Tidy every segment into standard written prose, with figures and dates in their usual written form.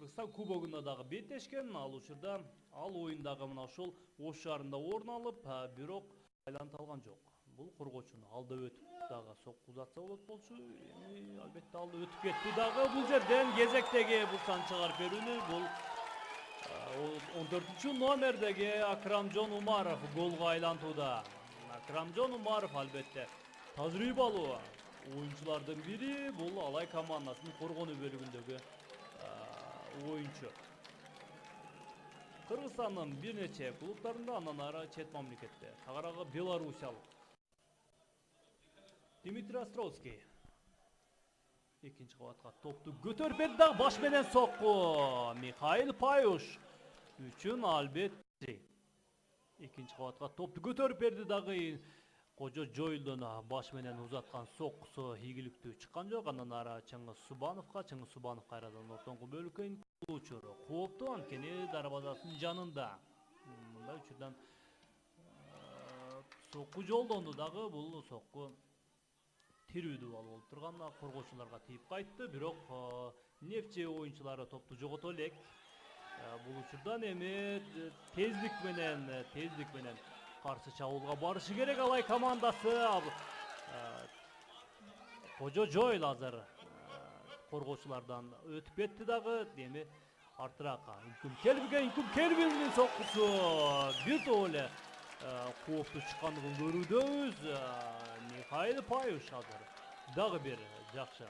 Кыргызстан кубогуна дагы беттешкен. Ал учурда ал оюндагы мына ошол ош шаарында орун алып, бирок айланта алган жок. Бул коргоочуну алда өтүп дагы сокку узатса болот болчу. Эми албетте алда өтүп кетти дагы бул жерден кезектеги бурсан чыгарып берүүнү бул 14-номердеги Акрамжон Умаров голго айлантууда. Акрамжон Умаров албетте тажрыйбалуу оюнчулардын бири, бул Алай командасынын коргонуу бөлүгүндөгү оюнчу. Кыргызстандын бир нече клубтарында, андан ары чет мамлекетте. Тагыраагы белорусиялык Дмитрий Островский экинчи кабатка топту көтөрүп берди дагы баш менен сокку. Михаил Паюш үчүн албетте экинчи кабатка топту көтөрүп берди дагы. Кожо Жойлдон баш менен узаткан соккусу ийгиликтүү чыккан жок. Андан ары Чыңгыз Субанов кайрадан ортоңку бөлүккө учуру кооптуу, анткени дарбазасынын жанында. Мындай учурдан сокку жолдонду дагы, бул сокку тирүүдө болуп турган, коргоочуларга тийип кайтты, бирок Нефчи оюнчулары топту жогото элек. Бул учурдан эми тездик менен каршы чабуулга барышы керек Алай командасы. Кожо Жойл азыр коргоочулардан өтүп кетти дагы. Эми артыраакка Инкум Келбиндин соккусу бир топ эле кооптуу чыккандыгын көрүүдөбүз. Михаил Паюш азыр дагы бир жакшы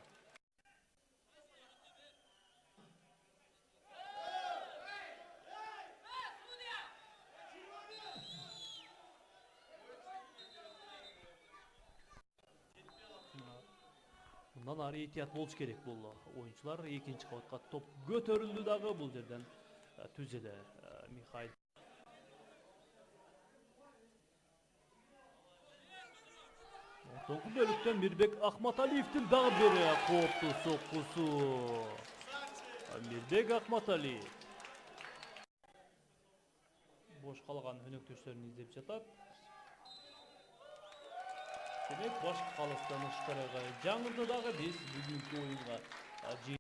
мындан ары этият болуш керек бул оюнчулар. Экинчи кабатка топ көтөрүлдү дагы, бул жерден түз эле Михаил ортоңку бөлүктөн Мирбек Акматалиевдин дагы бир кооптуу соккусу. Мирбек Акматалиев бош калган өнөктөштөрүн издеп жатат. Демек башкы калыстан ышкарага жаңырды дагы биз бүгүнкү оюнга